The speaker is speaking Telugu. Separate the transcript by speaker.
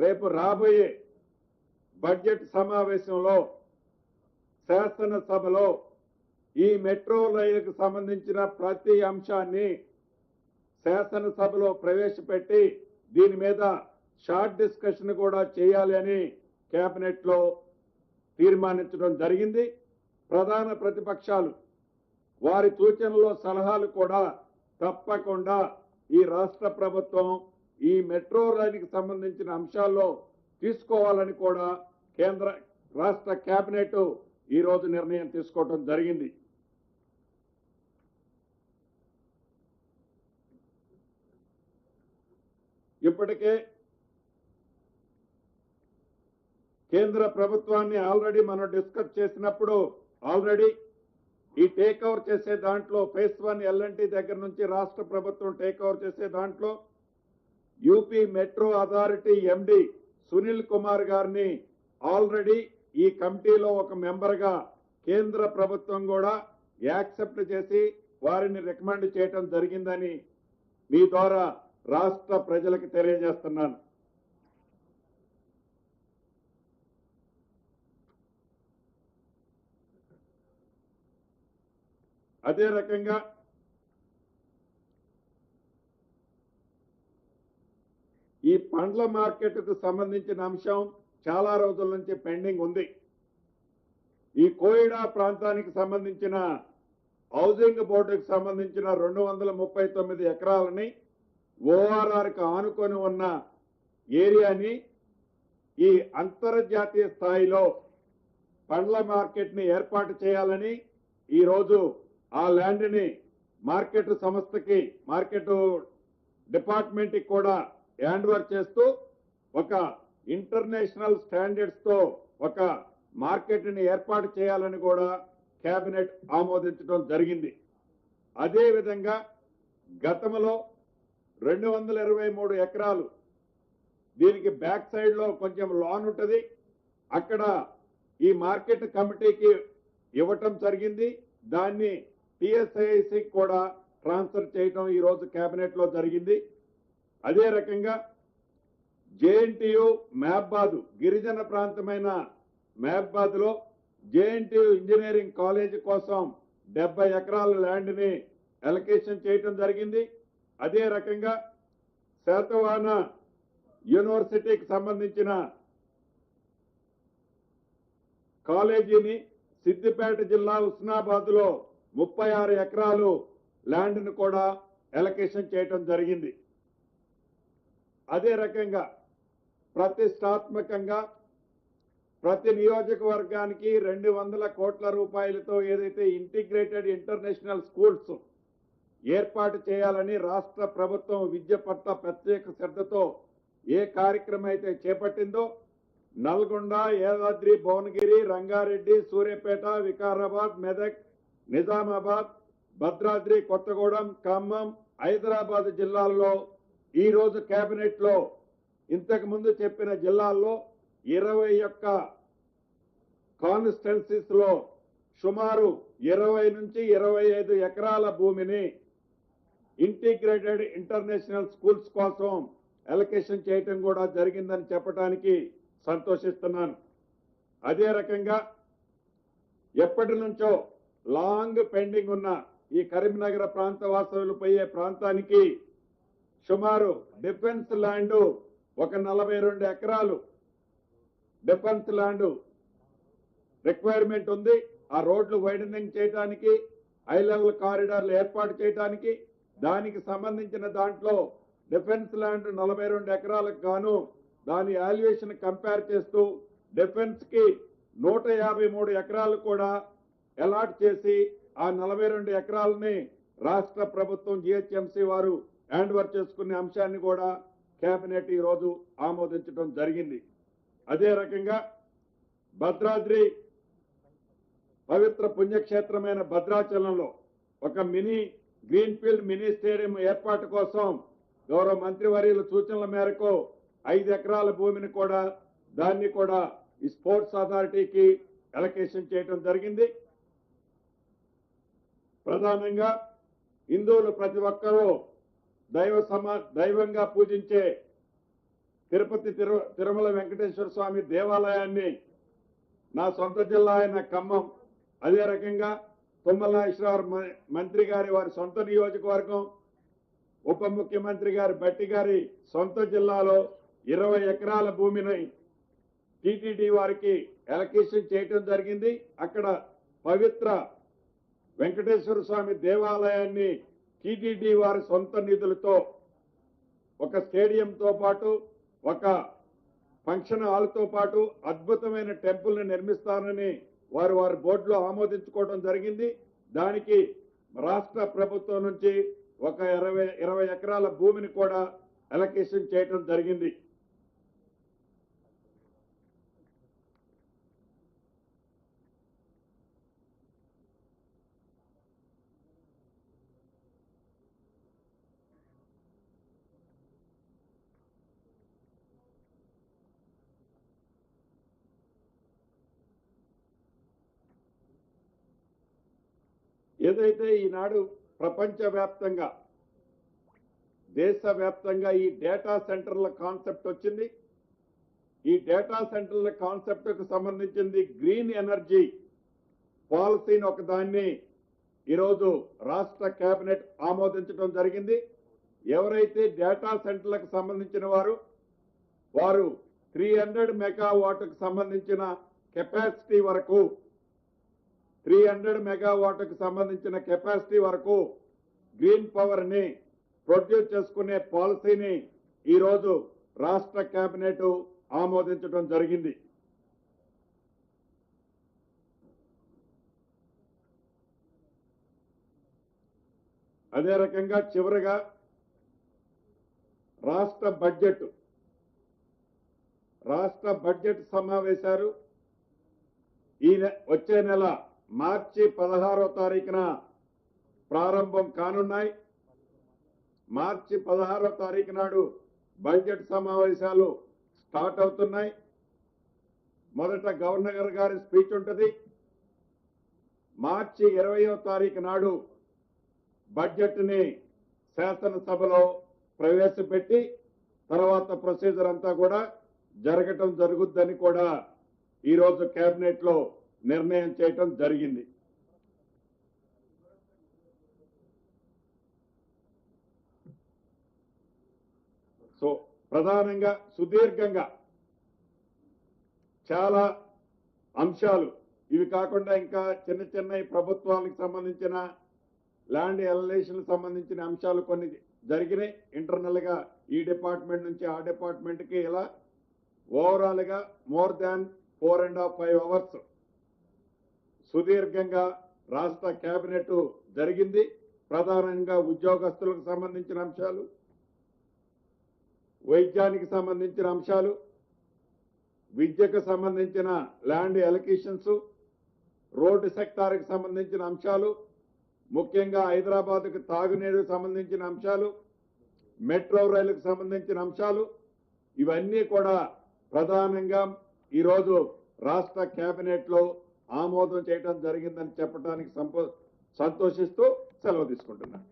Speaker 1: రేపు రాబోయే బడ్జెట్ సమావేశంలో శాసనసభలో ఈ మెట్రో రైలుకు సంబంధించిన ప్రతి అంశాన్ని శాసనసభలో ప్రవేశపెట్టి దీని మీద షార్ట్ డిస్కషన్ కూడా చేయాలి అని కేబినెట్ లో తీర్మానించడం జరిగింది. ప్రధాన ప్రతిపక్షాలు వారి సూచనలు సలహాలు కూడా తప్పకుండా ఈ రాష్ట్ర ప్రభుత్వం ఈ మెట్రో రైలుకి సంబంధించిన అంశాల్లో తీసుకోవాలని కూడా కేంద్ర రాష్ట్ర కేబినెట్ ఈ రోజు నిర్ణయం తీసుకోవడం జరిగింది. ఇప్పటికే కేంద్ర ప్రభుత్వాన్ని ఆల్రెడీ మనం డిస్కస్ చేసినప్పుడు ఈ టేక్ ఓవర్ చేసే దాంట్లో ఫేజ్ 1 ఎల్ఎన్టీ దగ్గర నుంచి రాష్ట్ర ప్రభుత్వం టేక్ ఓవర్ చేసే దాంట్లో యూపీ మెట్రో అథారిటీ ఎండి సునీల్ కుమార్ గారిని ఆల్రెడీ ఈ కమిటీలో ఒక మెంబర్ గా కేంద్ర ప్రభుత్వం కూడా యాక్సెప్ట్ చేసి వారిని రికమెండ్ చేయడం జరిగిందని మీ ద్వారా రాష్ట్ర ప్రజలకు తెలియజేస్తున్నాను. అదే రకంగా ఈ పండ్ల మార్కెట్కు సంబంధించిన అంశం చాలా రోజుల నుంచి పెండింగ్ ఉంది. ఈ కోయిడా ప్రాంతానికి సంబంధించిన హౌసింగ్ బోర్డుకు సంబంధించిన 239 ఎకరాలని ఓఆర్ఆర్కు ఆనుకొని ఉన్న ఏరియాని ఈ అంతర్జాతీయ స్థాయిలో పండ్ల మార్కెట్ ని ఏర్పాటు చేయాలని ఈ రోజు ఆ ల్యాండ్ ని మార్కెట్ సంస్థకి మార్కెట్ డిపార్ట్మెంట్ కి కూడా హ్యాండ్ ఓవర్ చేస్తూ ఒక ఇంటర్నేషనల్ స్టాండర్డ్స్ తో ఒక మార్కెట్ ని ఏర్పాటు చేయాలని కూడా కేబినెట్ ఆమోదించడం జరిగింది. అదే విధంగా గతంలో 223 ఎకరాలు దీనికి బ్యాక్ సైడ్ లో కొంచెం లాన్ ఉంటది, అక్కడ ఈ మార్కెట్ కమిటీకి ఇవ్వటం జరిగింది. దాన్ని టిఎస్ఐసి కూడా ట్రాన్స్ఫర్ చేయడం ఈ రోజు కేబినెట్ లో జరిగింది. అదే రకంగా జేఎన్టీయు మహబాద్ గిరిజన ప్రాంతమైన మహబాద్ లో జేఎన్టీయు ఇంజనీరింగ్ కాలేజ్ కోసం 70 ఎకరాల ల్యాండ్ ని అలొకేషన్ చేయడం జరిగింది. అదే రకంగా శాతవాహన యూనివర్సిటీకి సంబంధించిన కాలేజీని సిద్దిపేట జిల్లా హుస్నాబాద్ లో 36 ఎకరాలు ల్యాండ్ ను కూడా అలొకేషన్ చేయడం జరిగింది. అదే రకంగా ప్రతిష్టాత్మకంగా ప్రతి నియోజకవర్గానికి 200 కోట్ల రూపాయలతో ఏదైతే ఇంటిగ్రేటెడ్ ఇంటర్నేషనల్ స్కూల్స్ ఏర్పాటు చేయాలని రాష్ట్ర ప్రభుత్వం విద్య పట్ల ప్రత్యేక శ్రద్ధతో ఏ కార్యక్రమం అయితే చేపట్టిందో నల్గొండ, యాదాద్రి, భువనగిరి, రంగారెడ్డి, సూర్యాపేట, వికారాబాద్, మెదక్, నిజామాబాద్, భద్రాద్రి, కొత్తగూడెం, ఖమ్మం, హైదరాబాద్ జిల్లాల్లో ఈ రోజు కేబినెట్ లో ఇంతకు ముందు చెప్పిన జిల్లాల్లో 21 కాన్స్టిట్యున్సీస్ లో సుమారు 20 నుంచి 25 ఎకరాల భూమిని ఇంటిగ్రేటెడ్ ఇంటర్నేషనల్ స్కూల్స్ కోసం అలొకేషన్ చేయటం కూడా జరిగిందని చెప్పడానికి సంతోషిస్తున్నాను. అదే రకంగా ఎప్పటి నుంచో లాంగ్ పెండింగ్ ఉన్న ఈ కరీంనగర్ ప్రాంత వాసులు పోయే ప్రాంతానికి సుమారు డిఫెన్స్ ల్యాండ్ ఒక 42 ఎకరాలు డిఫెన్స్ ల్యాండ్ రిక్వైర్మెంట్ ఉంది. ఆ రోడ్లు వైడనింగ్ చేయడానికి, హై లెవెల్ కారిడార్లు ఏర్పాటు చేయడానికి, దానికి సంబంధించిన దాంట్లో డిఫెన్స్ ల్యాండ్ 42 ఎకరాలకు గాను దాని వాల్యుయేషన్ కంపేర్ చేస్తూ డిఫెన్స్ కి 153 ఎకరాలు కూడా అలాట్ చేసి ఆ 42 ఎకరాలని రాష్ట్ర ప్రభుత్వం జిహెచ్ఎంసీ వారు హ్యాండ్ ఓవర్ చేసుకునే అంశాన్ని కూడా కేబినెట్ ఈ రోజు ఆమోదించడం జరిగింది. అదే రకంగా భద్రాద్రి పవిత్ర పుణ్యక్షేత్రమైన భద్రాచలంలో ఒక గ్రీన్ఫీల్డ్ మినీ స్టేడియం ఏర్పాటు కోసం గౌరవ మంత్రివర్యుల సూచనల మేరకు 5 ఎకరాల భూమిని కూడా దాన్ని కూడా ఈ స్పోర్ట్స్ అథారిటీకి అలొకేషన్ చేయడం జరిగింది. ప్రధానంగా హిందువులు ప్రతి ఒక్కరూ దైవంగా పూజించే తిరుపతి తిరుమల వెంకటేశ్వర స్వామి దేవాలయాన్ని నా సొంత జిల్లా అయిన ఖమ్మం, అదే రకంగా తుమ్మల నాగేశ్వరరావు మంత్రి గారి వారి సొంత నియోజకవర్గం, ఉప ముఖ్యమంత్రి గారి బట్టి గారి సొంత జిల్లాలో 20 ఎకరాల భూమిని టీటీడీ వారికి అలొకేషన్ చేయటం జరిగింది. అక్కడ పవిత్ర వెంకటేశ్వర స్వామి దేవాలయాన్ని టీటీడీ వారి సొంత నిధులతో ఒక స్టేడియంతో పాటు ఒక ఫంక్షన్ హాల్తో పాటు అద్భుతమైన టెంపుల్ని నిర్మిస్తారని వారి బోర్డులో ఆమోదించుకోవడం జరిగింది. దానికి రాష్ట్ర ప్రభుత్వం నుంచి ఒక 20 ఎకరాల భూమిని కూడా అలొకేషన్ చేయడం జరిగింది. ఏదైతే ఈనాడు ప్రపంచవ్యాప్తంగా దేశవ్యాప్తంగా ఈ డేటా సెంటర్ల కాన్సెప్ట్ వచ్చింది. ఈ డేటా సెంటర్ల కాన్సెప్ట్కు సంబంధించింది గ్రీన్ ఎనర్జీ పాలసీని ఒకదాన్ని ఈరోజు రాష్ట్ర కేబినెట్ ఆమోదించడం జరిగింది. ఎవరైతే డేటా సెంటర్లకు సంబంధించిన వారు 300 మెగావాట్కు సంబంధించిన కెపాసిటీ వరకు 300 మెగావాట్కు సంబంధించిన కెపాసిటీ వరకు గ్రీన్ పవర్ ని ప్రొడ్యూస్ చేసుకునే పాలసీని ఈరోజు రాష్ట్ర కేబినెట్ ఆమోదించడం జరిగింది. అదే రకంగా చివరగా రాష్ట్ర బడ్జెట్ సమావేశాలు వచ్చే నెల మార్చి 16వ తారీఖున ప్రారంభం కానున్నాయి. మార్చి 16వ తారీఖు నాడు బడ్జెట్ సమావేశాలు స్టార్ట్ అవుతున్నాయి. మొదట గవర్నర్ గారి స్పీచ్ ఉంటుంది. మార్చి 20వ తారీఖు నాడు బడ్జెట్ ని శాసనసభలో ప్రవేశపెట్టి తర్వాత ప్రొసీజర్ అంతా కూడా జరగటం జరుగుద్దని కూడా ఈరోజు కేబినెట్ లో నిర్ణయం చేయటం జరిగింది. సో ప్రధానంగా సుదీర్ఘంగా చాలా అంశాలు ఇవి కాకుండా ఇంకా చిన్న ప్రభుత్వానికి సంబంధించిన ల్యాండ్ ఎలలేషన్ సంబంధించిన అంశాలు కొన్ని జరిగినాయి. ఇంటర్నల్ గా ఈ డిపార్ట్మెంట్ నుంచి ఆ డిపార్ట్మెంట్ కి ఇలా ఓవరాల్ గా మోర్ దాన్ 4.5 అవర్స్ సుదీర్ఘంగా రాష్ట్ర కేబినెట్ జరిగింది. ప్రధానంగా ఉద్యోగస్తులకు సంబంధించిన అంశాలు, వైద్యానికి సంబంధించిన అంశాలు, విద్యకు సంబంధించిన ల్యాండ్ ఎలొకేషన్స్, రోడ్డు సెక్టార్కి సంబంధించిన అంశాలు, ముఖ్యంగా హైదరాబాద్కు తాగునీరుకు సంబంధించిన అంశాలు, మెట్రో రైలుకు సంబంధించిన అంశాలు, ఇవన్నీ కూడా ప్రధానంగా ఈరోజు రాష్ట్ర కేబినెట్ లో ఆమోదం చేయడం జరిగిందని చెప్పడానికి సంతోషిస్తూ సెలవు తీసుకుంటున్నాను.